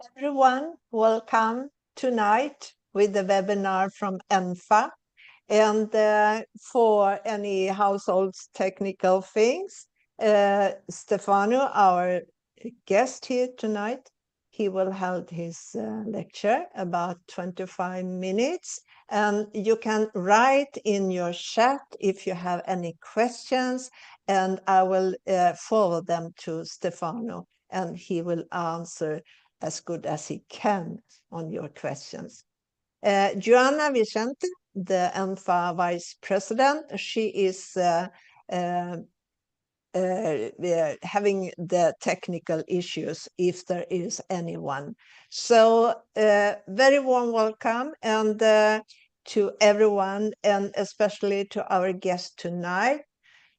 Everyone, welcome tonight with the webinar from ENFA. And for any household technical things, Stefano, our guest here tonight, he will hold his lecture about 25 minutes. And you can write in your chat if you have any questions, and I will forward them to Stefano, and he will answer as good as he can on your questions. Joanna Vicente, the ENFA Vice President, she is having the technical issues if there is anyone. So very warm welcome and to everyone, and especially to our guest tonight,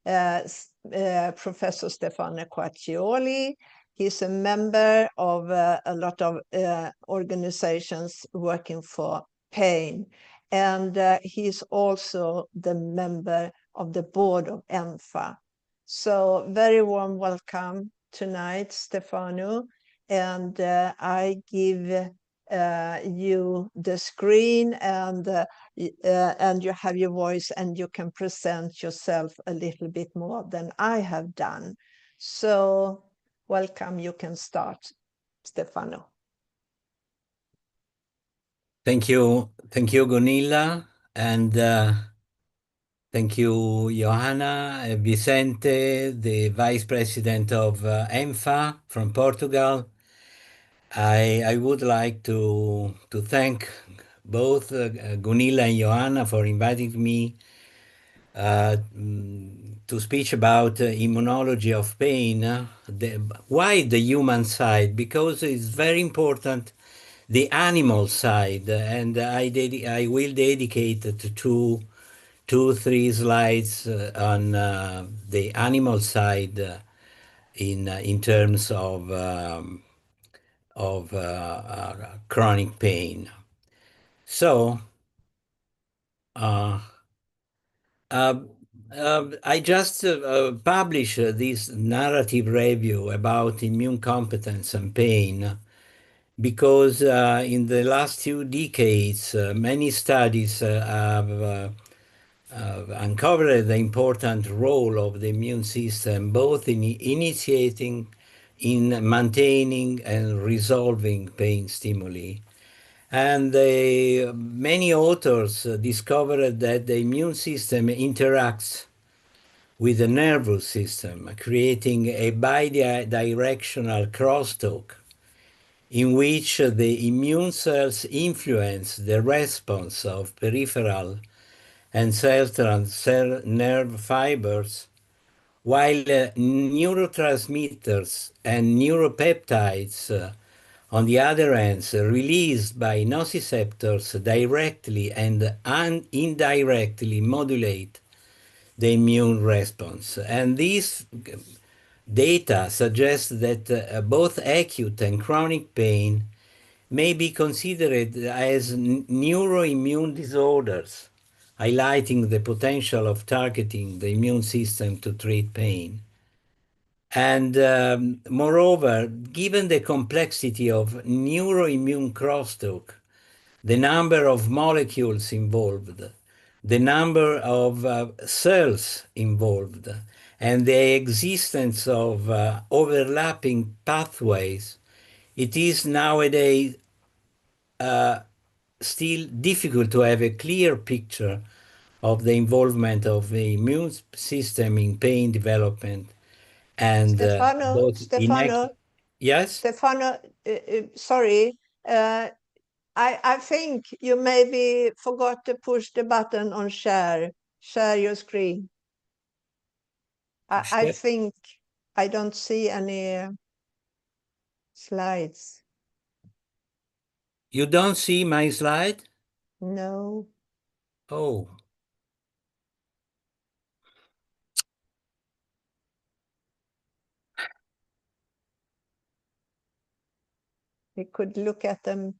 Professor Stefano Quaccioli. He's a member of a lot of organizations working for pain. And he's also the member of the board of ENFA. So very warm welcome tonight, Stefano. And I give you the screen, and you have your voice, and you can present yourself a little bit more than I have done. So welcome, you can start, Stefano. Thank you, Gunilla, and thank you, Johanna Vicente, the Vice President of ENFA from Portugal. I would like to thank both Gunilla and Johanna for inviting me to speak about immunology of pain. Why the human side? Because it's very important, the animal side, and I will dedicate to three slides on the animal side in terms of chronic pain. So. I just published this narrative review about immune competence and pain because in the last 2 decades, many studies have uncovered the important role of the immune system, both in initiating, in maintaining, and resolving pain stimuli. And many authors discovered that the immune system interacts with the nervous system, creating a bidirectional crosstalk in which the immune cells influence the response of peripheral and central nerve fibers, while neurotransmitters and neuropeptides on the other hand, released by nociceptors directly and indirectly modulate the immune response. And these data suggest that both acute and chronic pain may be considered as neuroimmune disorders, highlighting the potential of targeting the immune system to treat pain. And moreover, given the complexity of neuroimmune crosstalk, the number of molecules involved, the number of cells involved, and the existence of overlapping pathways, it is nowadays still difficult to have a clear picture of the involvement of the immune system in pain development and Stefano, yes. sorry. I think you maybe forgot to push the button on share your screen. I think I don't see any slides. You don't see my slide? No. Oh. We could look at them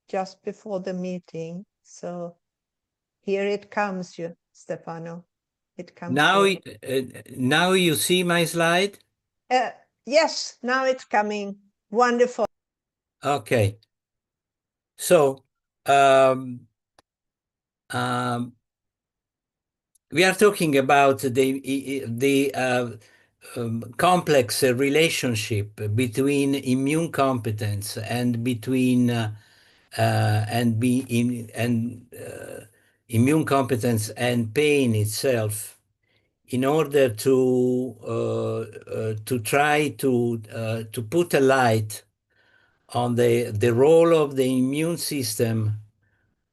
just before the meeting. So here it comes, Stefano. It comes. Now you see my slide? Yes, now it's coming. Wonderful. Okay. So um, um, we are talking about the complex relationship between immune competence and between and be in and immune competence and pain itself in order to try to put a light on the role of the immune system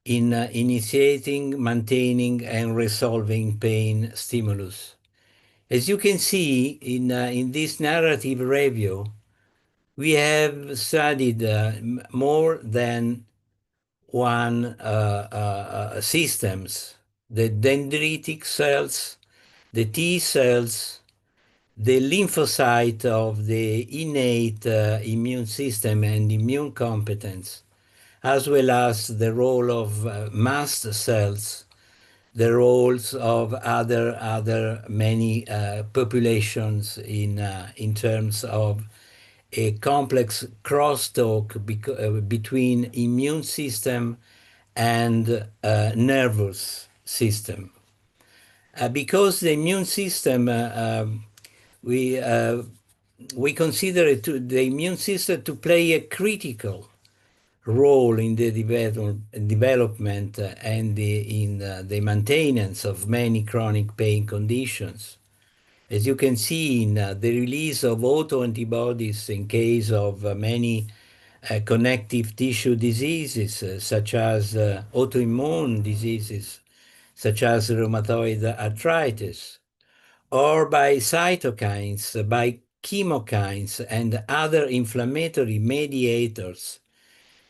in initiating, maintaining, and resolving pain stimulus. As you can see in this narrative review, we have studied more than one systems: the dendritic cells, the T cells, the lymphocyte of the innate immune system and immune competence, as well as the role of mast cells, the roles of other many populations in terms of a complex crosstalk between immune system and nervous system. Because the immune system, we uh, we consider the immune system to play a critical role in the development and in the maintenance of many chronic pain conditions. As you can see in the release of autoantibodies in case of many connective tissue diseases, such as autoimmune diseases, such as rheumatoid arthritis, or by cytokines, by chemokines, and other inflammatory mediators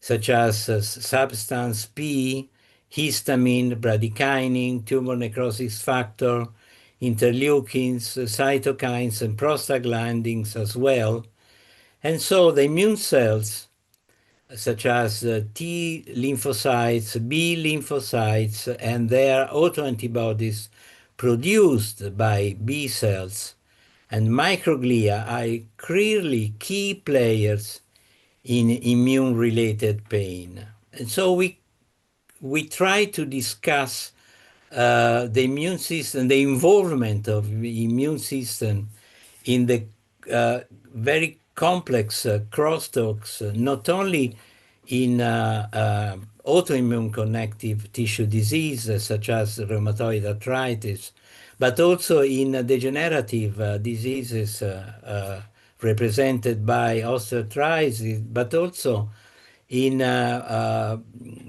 such as substance P, histamine, bradykinin, tumor necrosis factor, interleukins, cytokines, and prostaglandins as well. And so the immune cells, such as T lymphocytes, B lymphocytes, and their autoantibodies produced by B cells, and microglia are clearly key players in immune-related pain. And so we try to discuss the immune system, the involvement of the immune system in the uh, very complex crosstalks, not only in autoimmune connective tissue disease such as rheumatoid arthritis, but also in degenerative diseases represented by osteoarthritis, but also in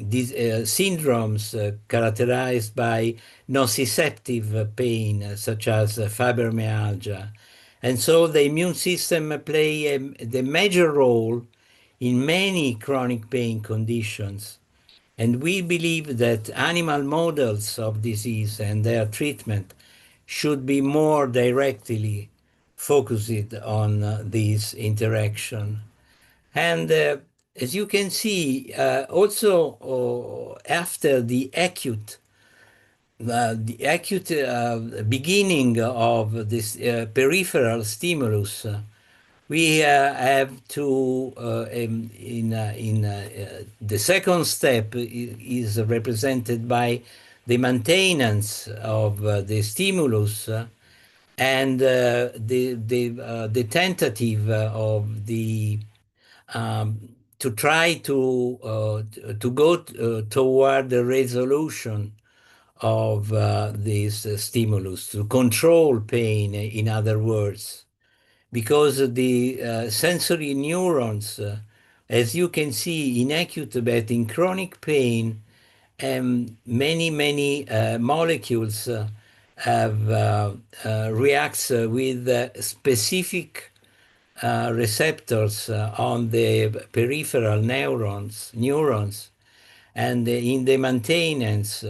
these syndromes characterized by nociceptive pain, such as fibromyalgia. And so the immune system play the major role in many chronic pain conditions. And we believe that animal models of disease and their treatment should be more directly focused on this interaction. And as you can see, also after the acute beginning of this peripheral stimulus, we have to, the second step is represented by the maintenance of the stimulus and the tentative of the to try to go toward the resolution of this stimulus, to control pain, in other words, because the sensory neurons, as you can see in acute but in chronic pain, many molecules have reacts with specific receptors on the peripheral neurons, and in the maintenance,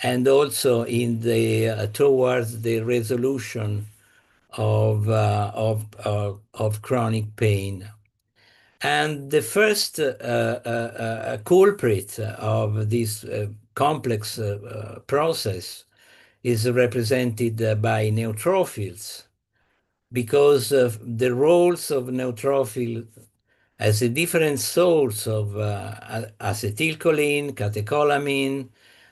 and also in the towards the resolution of chronic pain. And the first culprit of this complex process is represented by neutrophils, because of the roles of neutrophils as a different source of acetylcholine, catecholamine,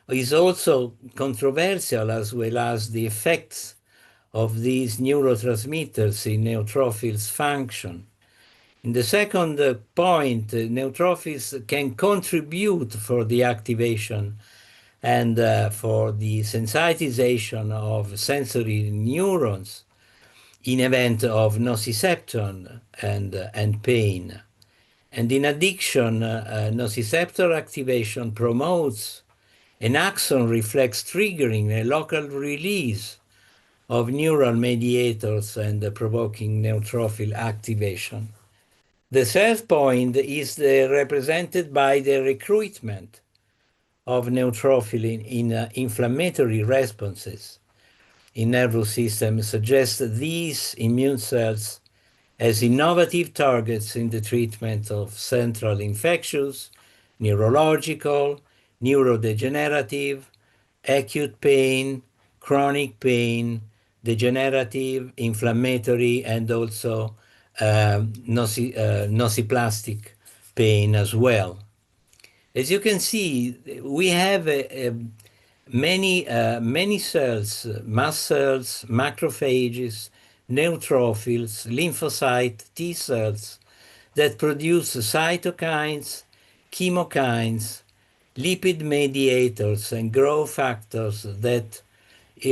is also controversial, as well as the effects of these neurotransmitters in neutrophils' function. In the second point, neutrophils can contribute for the activation and for the sensitization of sensory neurons in event of nociception and pain. And in addiction, nociceptor activation promotes an axon reflex triggering a local release of neural mediators and provoking neutrophil activation. The third point is represented by the recruitment of neutrophil in inflammatory responses in nervous system suggests these immune cells as innovative targets in the treatment of central infectious, neurological, neurodegenerative, acute pain, chronic pain, degenerative, inflammatory, and also nociplastic pain as well. As you can see, we have many cells, mast cells, macrophages, neutrophils, lymphocyte T cells that produce cytokines, chemokines, lipid mediators, and growth factors that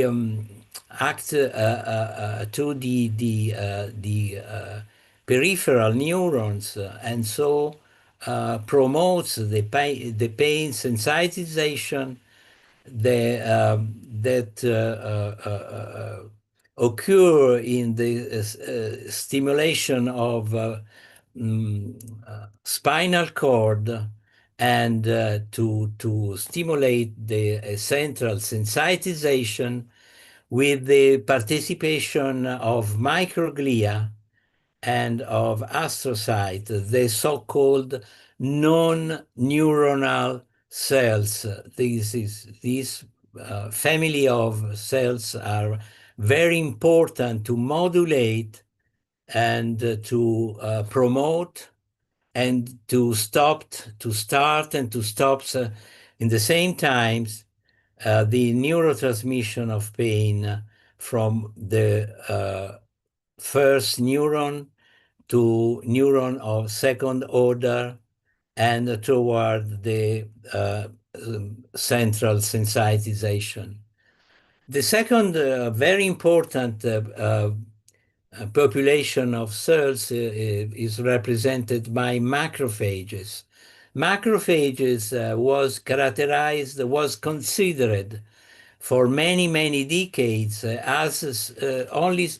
um, act to the peripheral neurons, and so promotes the pain sensitization that occur in the stimulation of spinal cord and to stimulate the central sensitization with the participation of microglia and of astrocytes, the so-called non-neuronal cells. These family of cells are very important to modulate and to promote and to start and to stop in the same times the neurotransmission of pain from the first neuron to neuron of second order and toward the central sensitization. The second very important population of cells is represented by macrophages. Macrophages was considered for many decades as only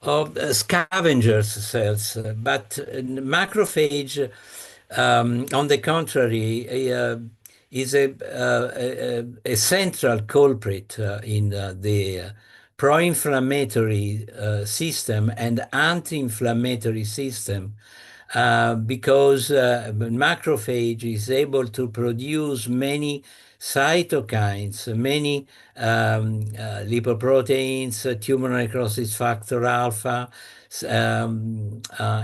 of scavengers cells, but macrophage, on the contrary, is a central culprit in the pro-inflammatory system and anti-inflammatory system because macrophage is able to produce many cytokines, many lipoproteins, tumor necrosis factor alpha,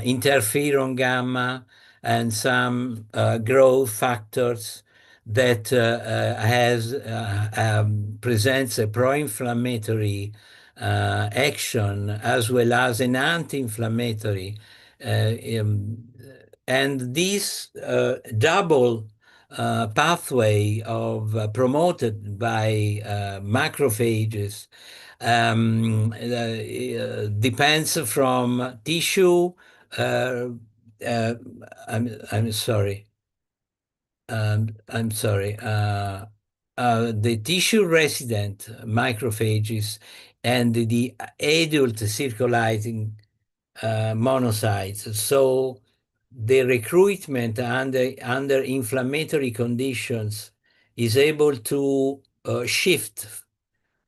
interferon gamma, and some growth factors that presents a pro-inflammatory action as well as an anti-inflammatory. Uh, um, and this double pathway of promoted by macrophages depends from tissue. Uh, uh, I'm sorry. I'm sorry. The tissue resident macrophages and the adult circulating monocytes. So the recruitment under inflammatory conditions is able to shift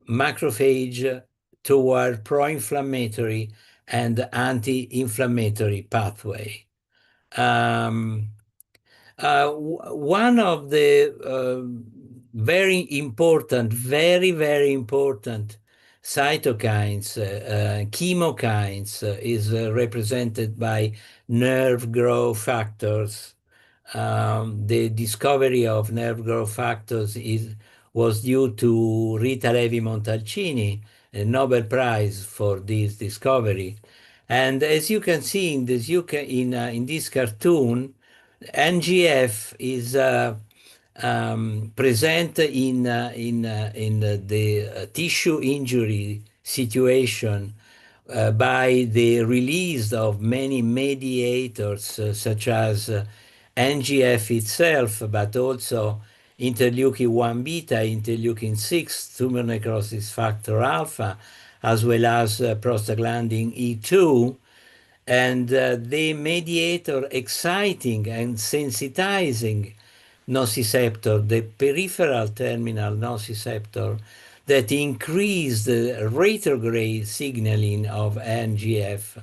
macrophage toward pro-inflammatory and anti-inflammatory pathway. Um, One of the very important cytokines, chemokines is represented by nerve growth factors. The discovery of nerve growth factors was due to Rita Levi Montalcini, a Nobel Prize for this discovery. And as you can see in in this cartoon, NGF is present in the tissue injury situation by the release of many mediators such as NGF itself, but also interleukin 1 beta, interleukin 6, tumor necrosis factor alpha, as well as prostaglandin E2, and the mediator exciting and sensitizing nociceptor, the peripheral terminal nociceptor, that increase the retrograde signaling of NGF.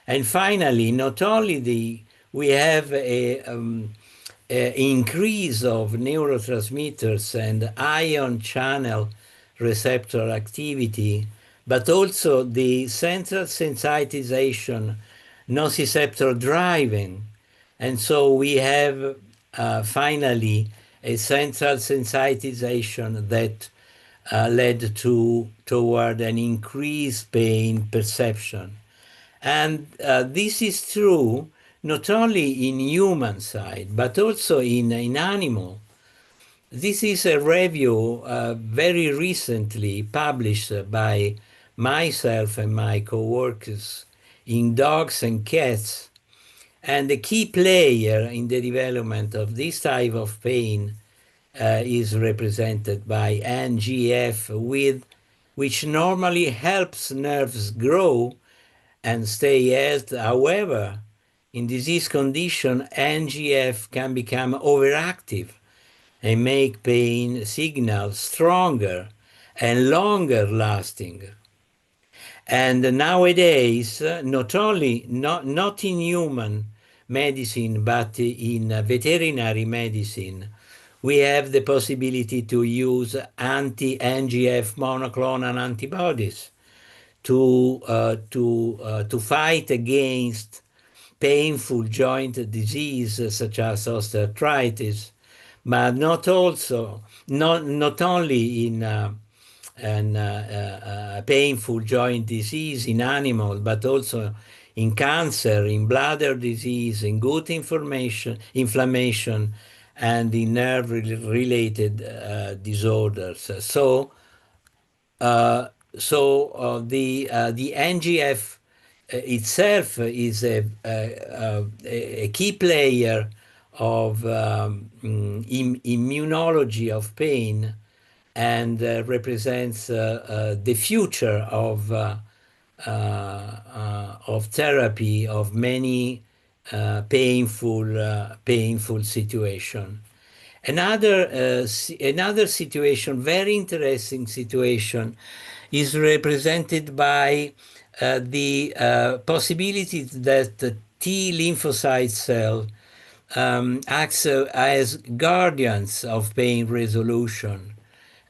And finally, not only we have a increase of neurotransmitters and ion channel receptor activity, but also the central sensitization nociceptor driving. And so we have finally a central sensitization that led toward an increased pain perception. And this is true not only in human side, but also in animal. This is a review very recently published by myself and my co-workers in dogs and cats. And the key player in the development of this type of pain is represented by NGF, which normally helps nerves grow and stay healthy. However, in disease condition, NGF can become overactive and make pain signals stronger and longer lasting. And nowadays, not in human medicine, but in veterinary medicine, we have the possibility to use anti-NGF monoclonal antibodies to fight against painful joint disease such as osteoarthritis, but not only in painful joint disease in animal, but also in cancer, in bladder disease, in gut inflammation, and in nerve-related disorders. The NGF itself is a key player of immunology of pain and represents the future of therapy of many painful situation. Another situation, very interesting situation, is represented by the possibility that the T lymphocyte cell acts as guardians of pain resolution.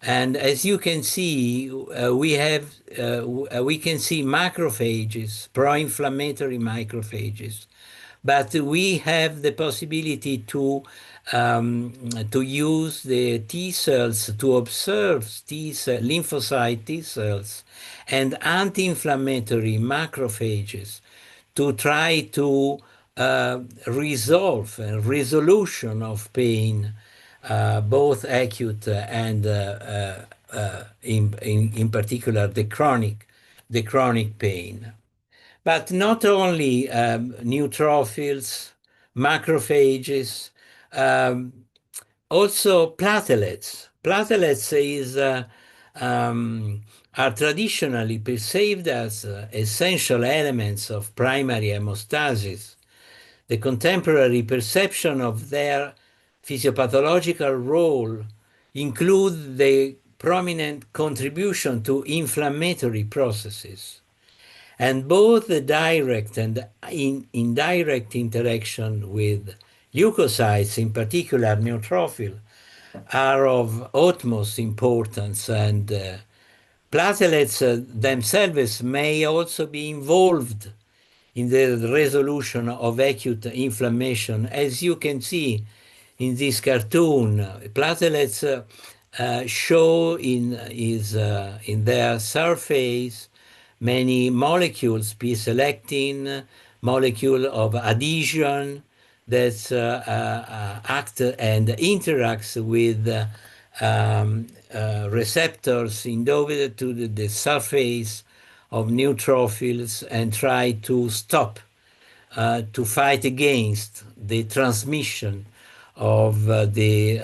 And as you can see, we can see macrophages, pro-inflammatory macrophages, but we have the possibility to use the T cells to observe lymphocyte T cells and anti-inflammatory macrophages to try to resolve resolution of pain, both acute and in particular the chronic pain. But not only neutrophils, macrophages, um, also platelets. Platelets are traditionally perceived as essential elements of primary hemostasis. The contemporary perception of their physiopathological role include the prominent contribution to inflammatory processes. And both the direct and indirect interaction with leukocytes, in particular neutrophil, are of utmost importance and platelets themselves may also be involved in the resolution of acute inflammation. As you can see in this cartoon, platelets show in their surface many molecules, p-selectin, molecule of adhesion that act and interacts with receptors endowed to the surface of neutrophils and try to stop, to fight against the transmission of the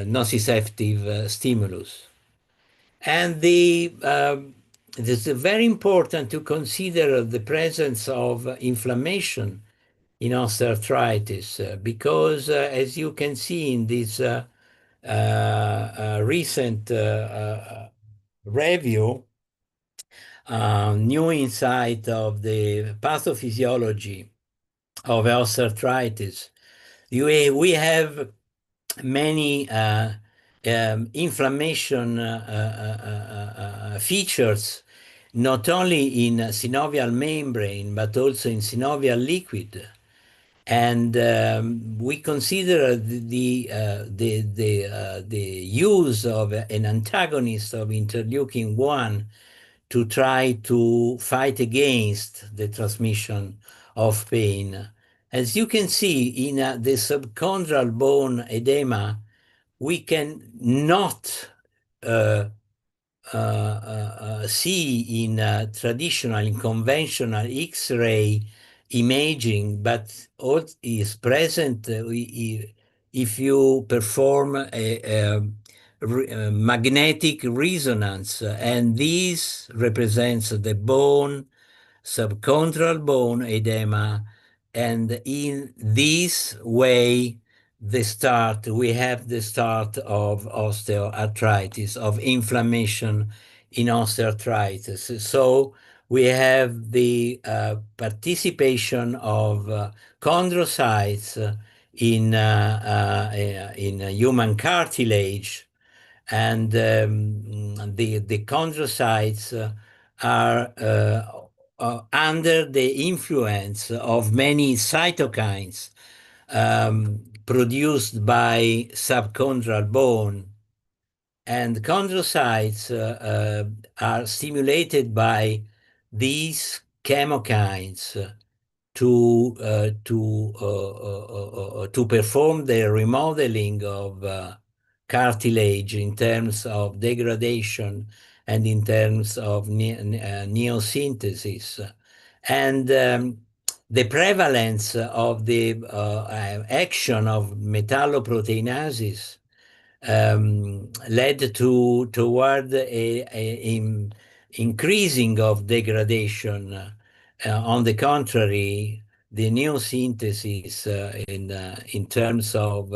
nociceptive stimulus. And it is very important to consider the presence of inflammation in osteoarthritis because, as you can see in this recent review, new insight of the pathophysiology of osteoarthritis, we have many inflammation features, not only in synovial membrane, but also in synovial liquid. And we consider the use of an antagonist of interleukin 1 to try to fight against the transmission of pain. As you can see in the subchondral bone edema, we can not uh, see in traditional, in conventional X-ray imaging, but what is present if you perform a magnetic resonance, and this represents the bone, subchondral bone edema, and in this way we have the start of osteoarthritis, of inflammation in osteoarthritis. So we have the participation of chondrocytes in human cartilage, and the chondrocytes are under the influence of many cytokines produced by subchondral bone. And chondrocytes are stimulated by these chemokines to perform the remodeling of cartilage in terms of degradation and in terms of neosynthesis. And the prevalence of the action of metalloproteinases led toward increasing of degradation. On the contrary, the new synthesis in terms of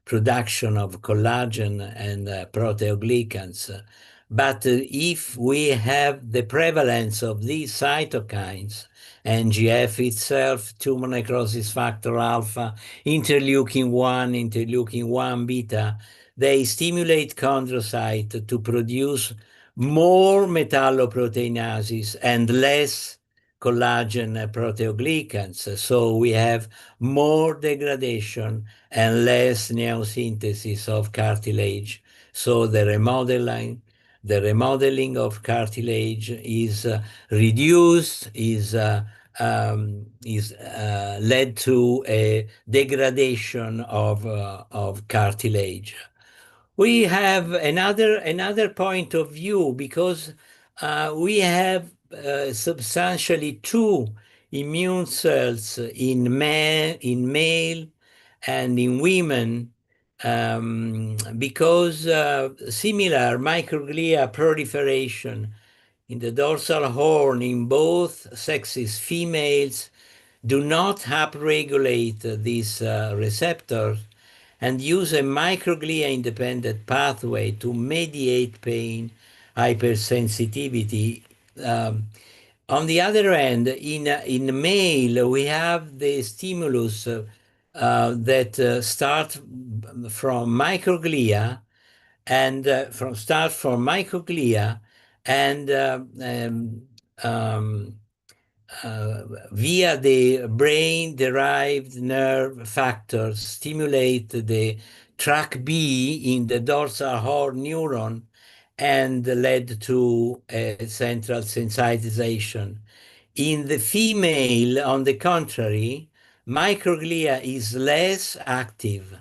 production of collagen and proteoglycans. But if we have the prevalence of these cytokines, NGF itself, tumor necrosis factor alpha, interleukin 1, interleukin 1 beta, they stimulate chondrocyte to produce more metalloproteinases and less collagen proteoglycans. So we have more degradation and less neosynthesis of cartilage. So the remodeling of cartilage is reduced, is led to a degradation of cartilage. We have another point of view because we have substantially two immune cells in male and in women, because similar microglia proliferation in the dorsal horn in both sexes, females do not upregulate these receptors and use a microglia independent pathway to mediate pain hypersensitivity. Um, on the other hand, in male, we have the stimulus that start from microglia and from microglia and um, via the brain derived nerve factors stimulate the track B in the dorsal horn neuron and led to a central sensitization. In the female, on the contrary, microglia is less active,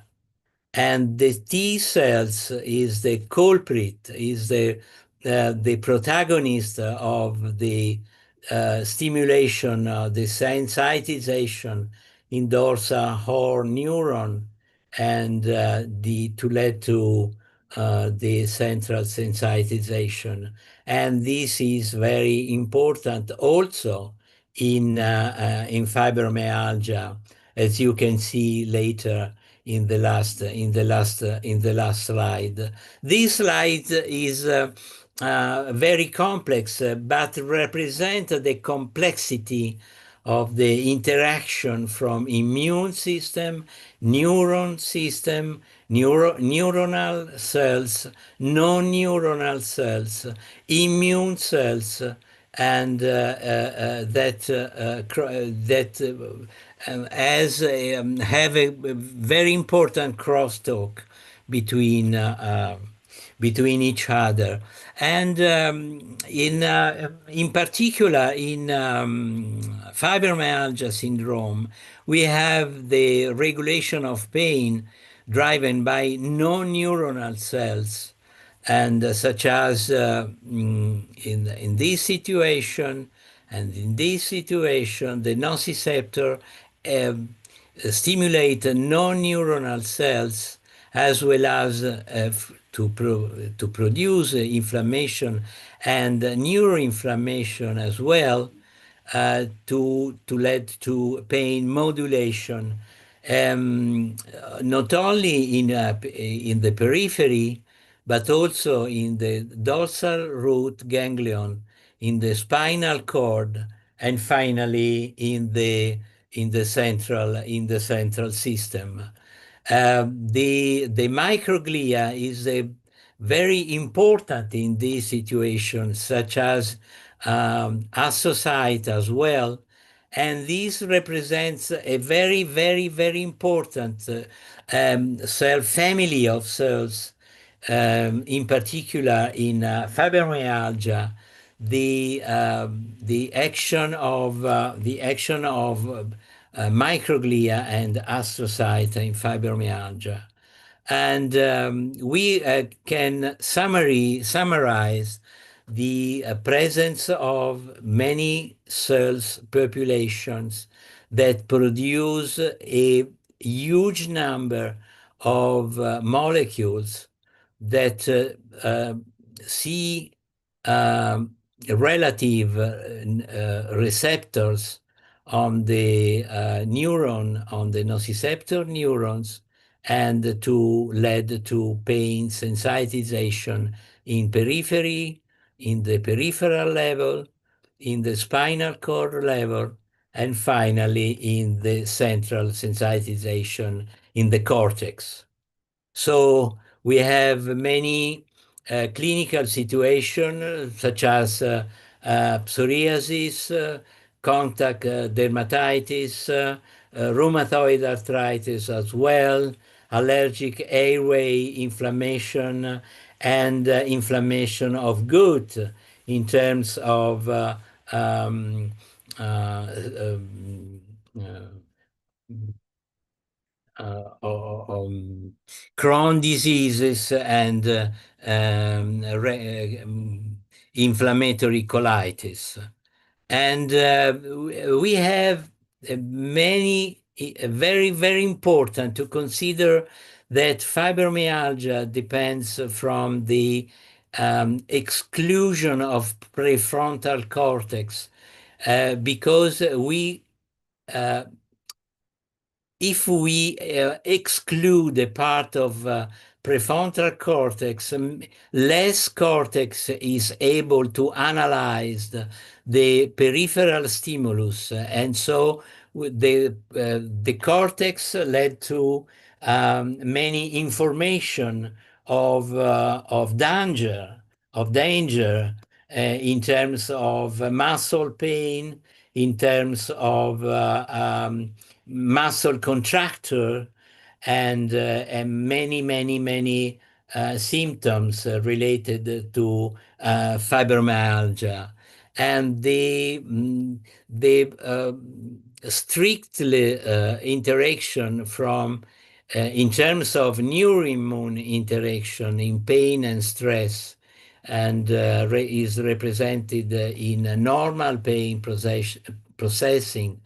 and the T cells is the culprit, is the protagonist of the stimulation, the sensitization in dorsal horn neuron, and the to lead to the central sensitization. And this is very important also in fibromyalgia, as you can see later in the last slide. This slide is very complex, but represent the complexity of the interaction from immune system, neuron system, neuronal cells, non-neuronal cells, immune cells, and as have a very important crosstalk between between each other, and in particular in fibromyalgia syndrome, we have the regulation of pain driven by non-neuronal cells, and such as in this situation and in this situation, the nociceptor um, stimulate non-neuronal cells as well as to produce inflammation and neuroinflammation as well, to lead to pain modulation, not only in the periphery, but also in the dorsal root ganglion, in the spinal cord, and finally in the central system. The microglia is a very important in these situations, such as astrocyte as well. And this represents a very, very, very important cell family of cells, in particular in fibromyalgia. The action of microglia and astrocyte in fibromyalgia. And we can summarize the presence of many cells populations that produce a huge number of molecules that see um, relative receptors on the neuron, on the nociceptor neurons, and to lead to pain sensitization in periphery, in the peripheral level, in the spinal cord level, and finally in the central sensitization in the cortex. So we have many clinical situations such as psoriasis, contact dermatitis, rheumatoid arthritis as well, allergic airway inflammation, and inflammation of gut in terms of uh, uh, um, Crohn diseases and inflammatory colitis. And we have many, very, very important to consider that fibromyalgia depends from the exclusion of prefrontal cortex, because we if we exclude a part of prefrontal cortex, less cortex is able to analyze the peripheral stimulus, and so the cortex led to many information of danger, in terms of muscle pain, in terms of muscle contracture, and many symptoms related to fibromyalgia. And the strictly interaction from in terms of neuroimmune interaction in pain and stress, and is represented in normal pain processing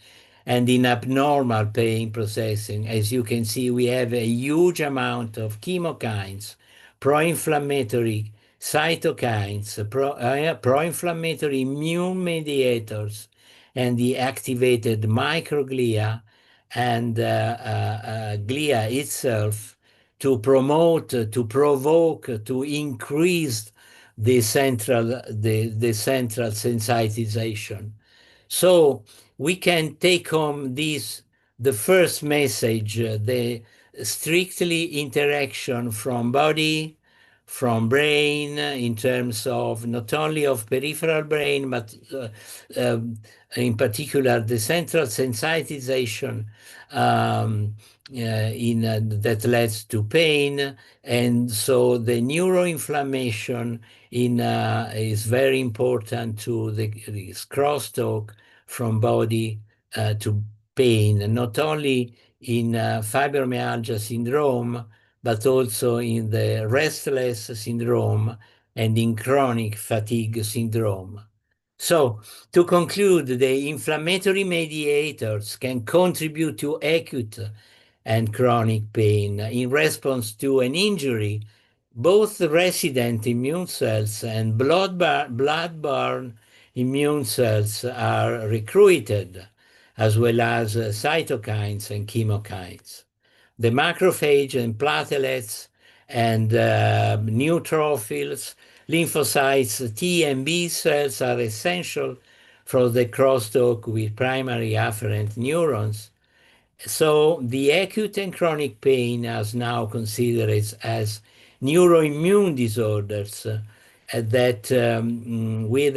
and in abnormal pain processing. As you can see, we have a huge amount of chemokines, pro-inflammatory cytokines, pro-inflammatory immune mediators, and the activated microglia and glia itself to promote, to provoke, to increase the central sensitization. So we can take home this, the first message, the strictly interaction from body, from brain, in terms of not only of peripheral brain, but um, in particular the central sensitization that leads to pain. And so the neuroinflammation is very important to this crosstalk from body to pain, not only in fibromyalgia syndrome, but also in the restless syndrome and in chronic fatigue syndrome. So, to conclude, the inflammatory mediators can contribute to acute and chronic pain in response to an injury. Both resident immune cells and blood-borne immune cells are recruited, as well as cytokines and chemokines. The macrophage and platelets and neutrophils, lymphocytes, T and B cells are essential for the crosstalk with primary afferent neurons. So the acute and chronic pain is now considered as neuroimmune disorders that with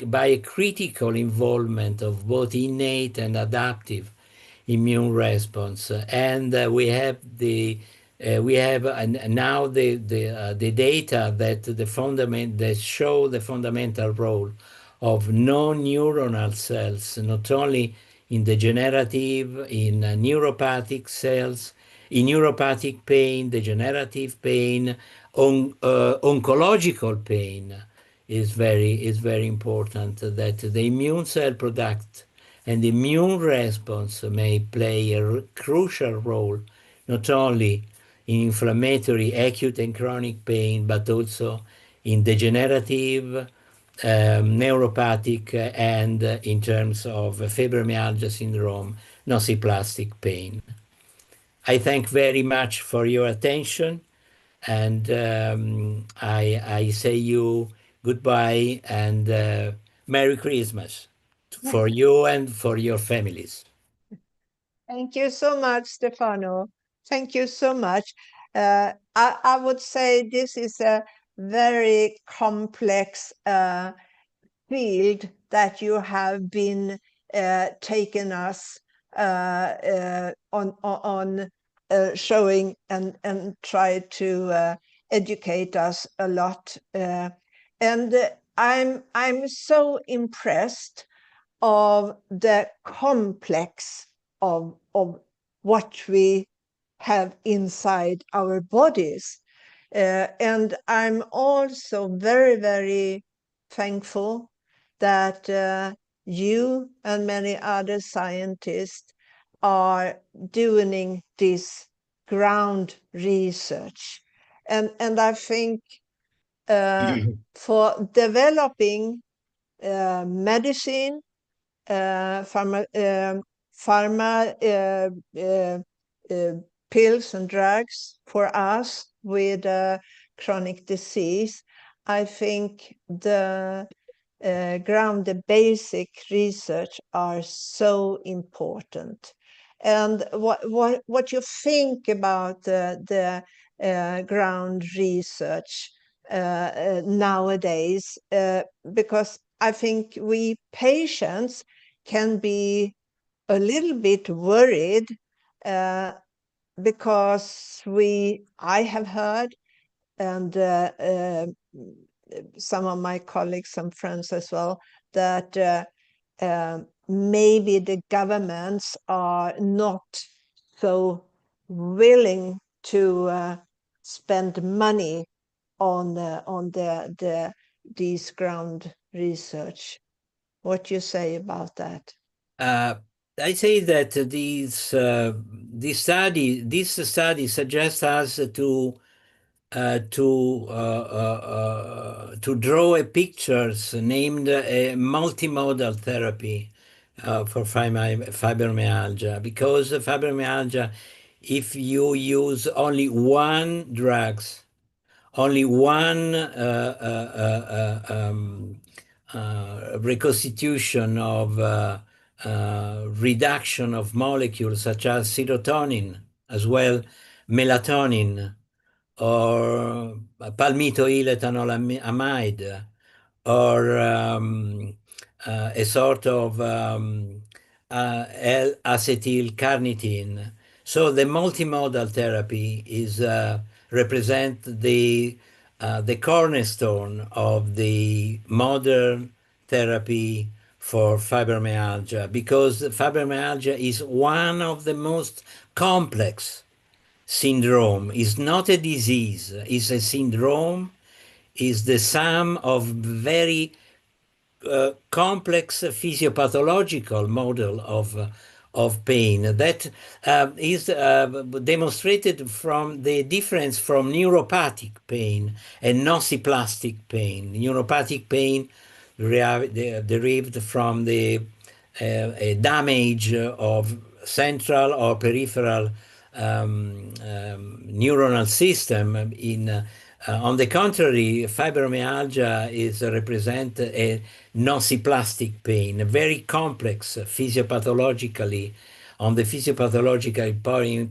by a critical involvement of both innate and adaptive immune response. And we have now the data that show the fundamental role of non-neuronal cells, not only in degenerative, in neuropathic cells, in neuropathic pain, degenerative pain, oncological pain is very important, that the immune cell product and the immune response may play a crucial role not only in inflammatory acute and chronic pain, but also in degenerative, neuropathic, and in terms of fibromyalgia syndrome, nociplastic pain. I thank very much for your attention, and I say you goodbye and Merry Christmas for you and for your families. Thank you so much, Stefano. Thank you so much. I would say this is a very complex field that you have been taken us on showing and try to educate us a lot. And I'm so impressed of the complex of what we have inside our bodies. And I'm also very thankful that you and many other scientists are doing this ground research. And I think for developing medicine, pharma pills and drugs for us with chronic disease, I think the basic research are so important. And what you think about the ground research nowadays, because I think we patients can be a little bit worried, uh, because I have heard, and some of my colleagues, some friends as well, that maybe the governments are not so willing to spend money on these ground research. What do you say about that? Uh, I say that this study suggests us to draw a pictures named a multimodal therapy for fibromyalgia, because fibromyalgia, if you use only one drugs, only one reconstitution of reduction of molecules such as serotonin, as well melatonin, or palmitoyl ethanolamide, or a sort of L-acetyl-carnitine. So the multimodal therapy is represent the cornerstone of the modern therapy for fibromyalgia, because fibromyalgia is one of the most complex syndrome. Is not a disease, is a syndrome, is the sum of very complex physiopathological model of pain that is demonstrated from the difference from neuropathic pain and nociplastic pain. Neuropathic pain derived from the damage of central or peripheral neuronal system. On the contrary, fibromyalgia is represent a nociplastic pain, very complex physiopathologically, on the physiopathological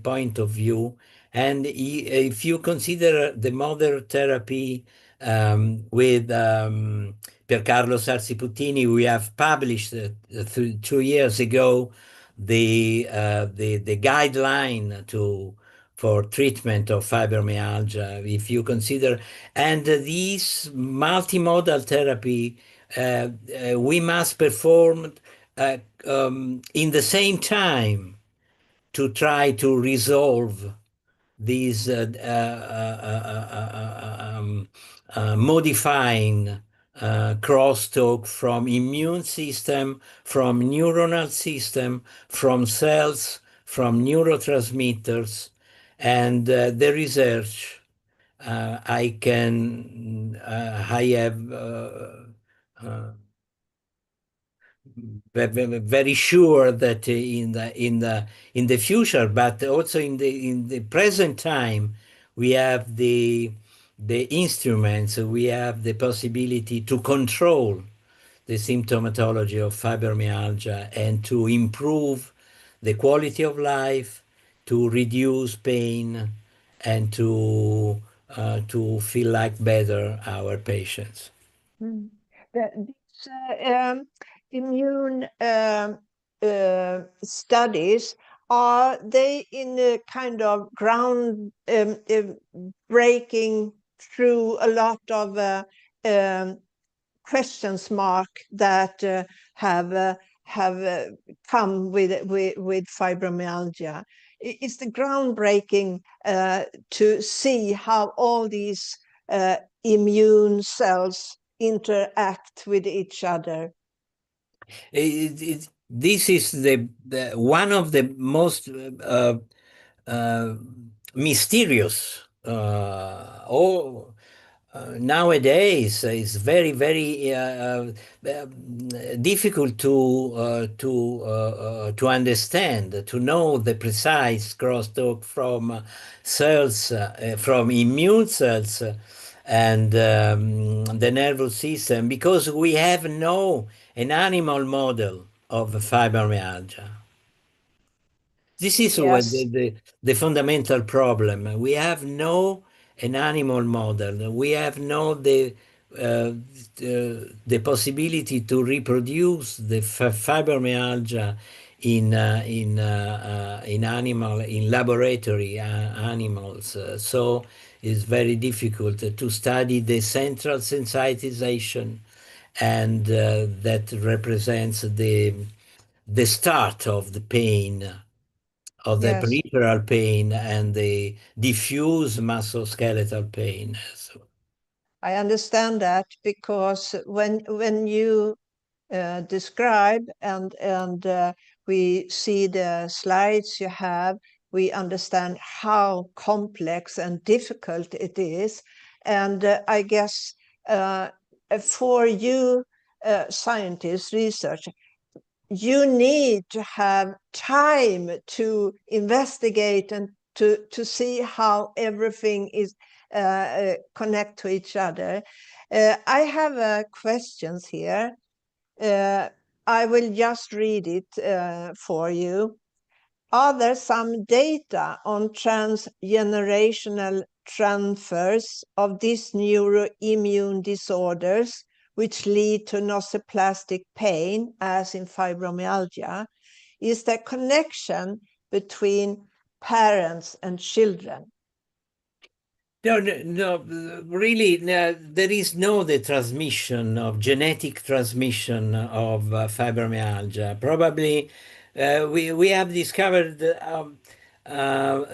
point of view. And if you consider the modern therapy with Piercarlo Sarsiputini, we have published 2 years ago the guideline for treatment of fibromyalgia. If you consider, and these multimodal therapy, we must perform in the same time to try to resolve these modifying crosstalk from immune system, from neuronal system, from cells, from neurotransmitters, and the research I have very sure that in the future, but also in the present time, we have the instruments, we have the possibility to control the symptomatology of fibromyalgia and to improve the quality of life, to reduce pain, and to feel like better our patients. Mm. These immune studies, are they in a kind of ground breaking through a lot of um, questions mark that have come with fibromyalgia? It's the groundbreaking to see how all these immune cells interact with each other. This is the one of the most uh, mysterious nowadays. It's very very difficult to understand, to know the precise crosstalk from cells, from immune cells, and the nervous system, because we have no an animal model of fibromyalgia. This is what Yes. the fundamental problem. We have no an animal model. We have no the possibility to reproduce the fibromyalgia in animal in laboratory animals. So it's very difficult to study the central sensitization, and that represents the start of the pain, of the Yes, peripheral pain and the diffuse musculoskeletal pain. So, I understand that because when you describe and we see the slides you have, we understand how complex and difficult it is. And I guess uh, for you scientists, research, you need to have time to investigate and to see how everything is connect to each other. I have questions here. uh, I will just read it for you. Are there some data on transgenerational transfers of these neuroimmune disorders which lead to nociplastic pain, as in fibromyalgia? Is there connection between parents and children? no, no, no, really, no, there is no the transmission of genetic transmission of fibromyalgia. Probably, we have discovered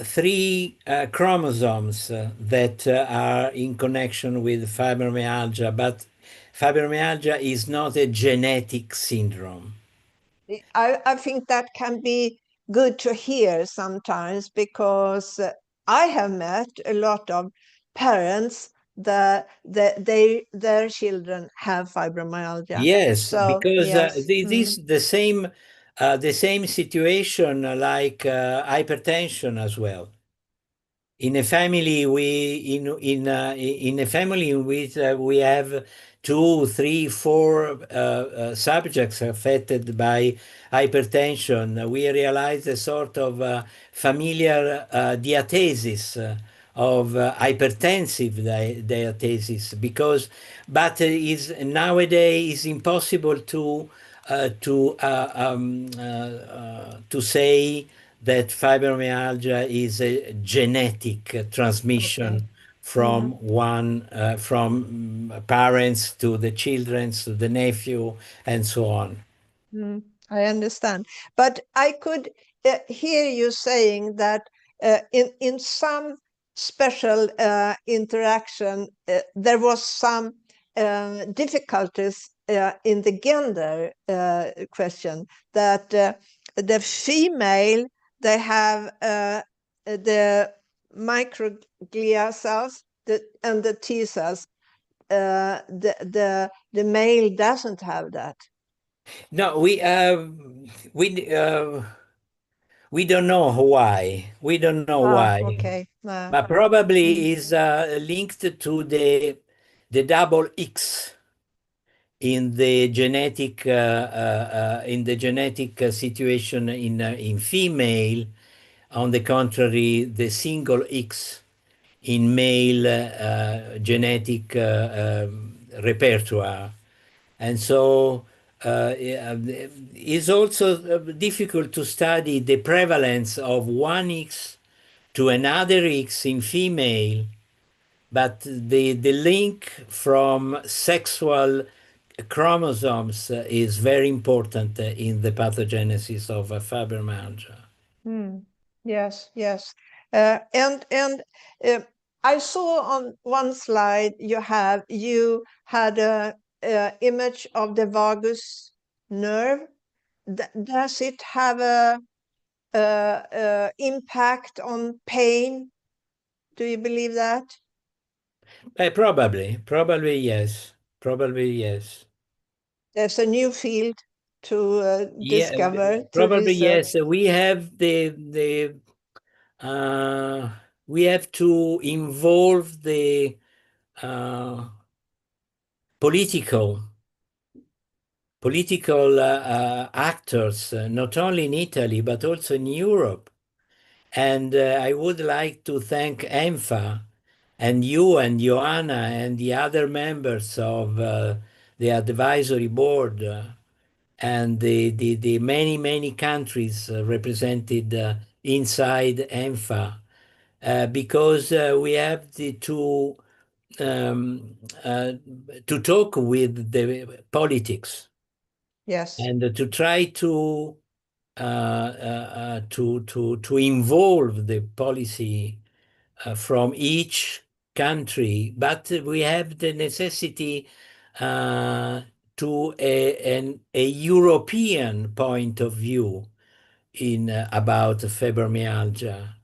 three chromosomes that are in connection with fibromyalgia, but fibromyalgia is not a genetic syndrome. I think that can be good to hear sometimes because I have met a lot of parents that their children have fibromyalgia. Yes, So because yes, this the same situation like hypertension as well. In a family, in a family in which we have two, three, four subjects affected by hypertension, we realize a sort of familiar diathesis of hypertensive diathesis, because but is nowadays is impossible to say that fibromyalgia is a genetic okay. transmission from Mhm. one from parents to the children to the nephew and so on. I understand, but I could hear you saying that in some special interaction there was some difficulties in the gender question. That the female, they have the microglia cells, and the T cells. The male doesn't have that. No, we uh, we don't know why. We don't know Ah, why, okay. but Mm, probably is linked to the double X in the genetic situation in female. On the contrary, the single X in male genetic repertoire. And so it's also difficult to study the prevalence of one X to another X in female, but the link from sexual chromosomes is very important in the pathogenesis of fibromyalgia. mm. Yes, yes. And uh, I saw on one slide you had a image of the vagus nerve. Does it have a impact on pain? Do you believe that? Probably yes, probably yes. There's a new field to Yeah, discover, to probably yes. research. We have the uh, we have to involve the uh, political actors, not only in Italy but also in Europe. And I would like to thank ENFA and you and Joanna and the other members of the advisory board and the many, many countries represented inside ENFA, because we have um, uh, to talk with the politics Yes. and to try to involve the policy from each country, but we have the necessity to a European point of view in about fibromyalgia.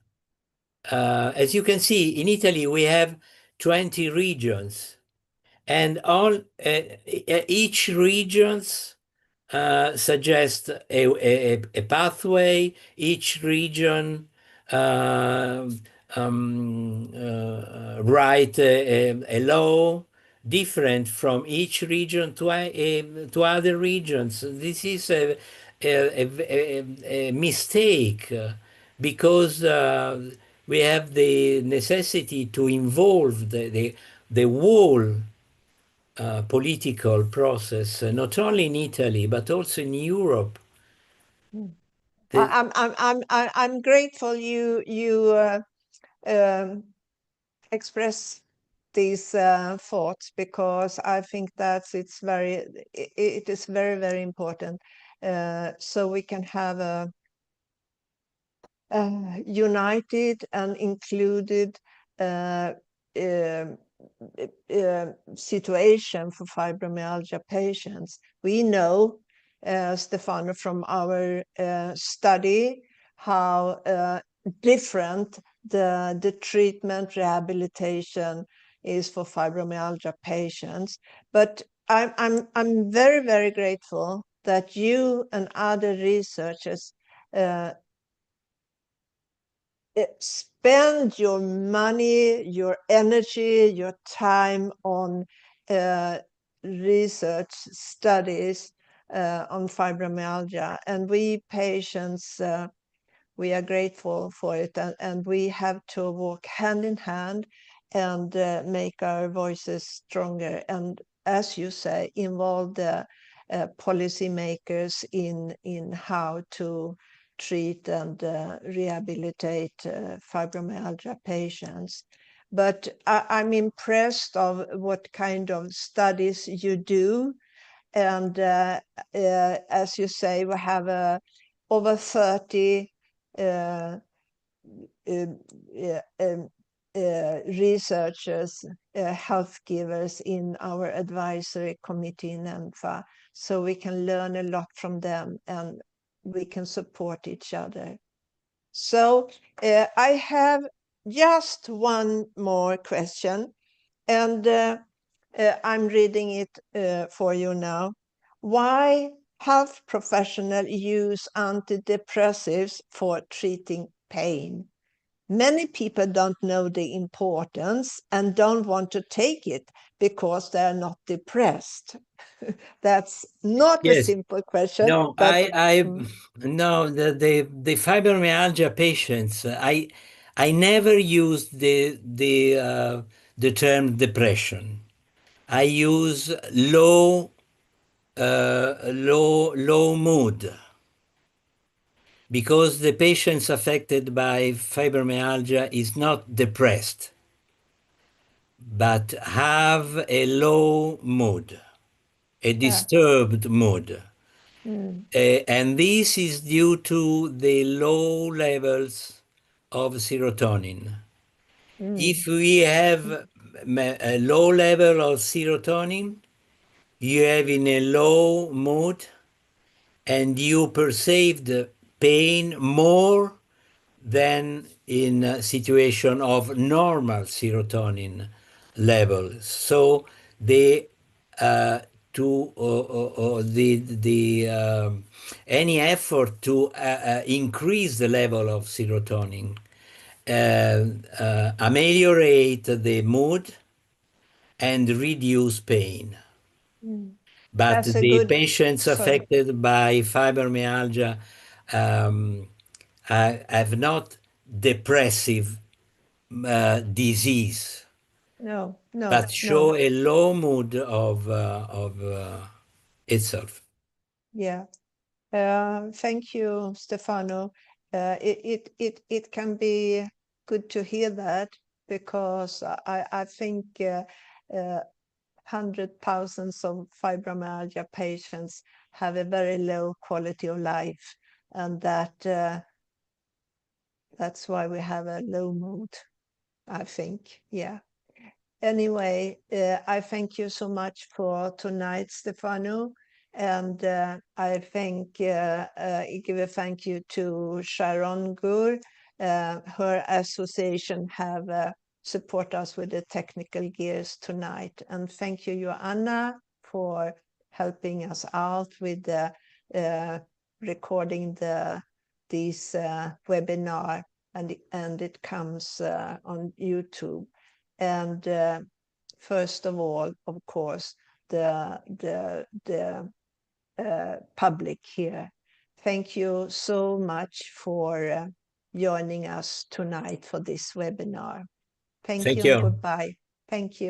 As you can see, in Italy we have 20 regions, and all each regions suggest a pathway. Each region uh, write a law different from each region to other regions. This is a mistake because we have the necessity to involve the whole political process, not only in Italy but also in Europe. Mm. The, I'm grateful you um, express these thoughts, because I think that it is very, very important, so we can have a united and included uh, um, situation for fibromyalgia patients. We know, Stefano, from our study, how different the treatment rehabilitation is for fibromyalgia patients. But I'm very, very grateful that you and other researchers spend your money, your energy, your time on research studies on fibromyalgia. And we patients, we are grateful for it, and we have to work hand in hand and make our voices stronger. And as you say, involve the policymakers in how to treat and rehabilitate fibromyalgia patients. But I'm impressed of what kind of studies you do. And as you say, we have over 30 uh, uh, um, researchers, health givers in our advisory committee in ENFA, so we can learn a lot from them and we can support each other. So I have just one more question, and I'm reading it for you now. Why health professionals use antidepressives for treating pain? Many people don't know the importance and don't want to take it because they're not depressed. That's not a yes, simple question, no, but I mm, no, the fibromyalgia patients. I never used the term depression. I use low mood, because the patients affected by fibromyalgia is not depressed, but have a low mood, a yeah. disturbed mood. Mm, And this is due to the low levels of serotonin. mm, If we have a low level of serotonin, you have in a low mood and you perceive the pain more than in a situation of normal serotonin levels. So the to the any effort to increase the level of serotonin ameliorate the mood and reduce pain. mm. But That's a the good, patients sorry. affected by fibromyalgia um, have not depressive disease. No, no, but no. show a low mood of itself. Yeah. Thank you, Stefano. It can be good to hear that, because I think hundred thousands of fibromyalgia patients have a very low quality of life, and that's why we have a low mood, I think. Yeah. Anyway, I thank you so much for tonight, Stefano. And I give a thank you to Sharon Gur. Her association have support us with the technical gears tonight. And thank you, Joanna, for helping us out with the recording these webinar, and it comes on YouTube. And first of all, of course, the public here. Thank you so much for joining us tonight for this webinar. Thank Thank you and you. goodbye. Thank you.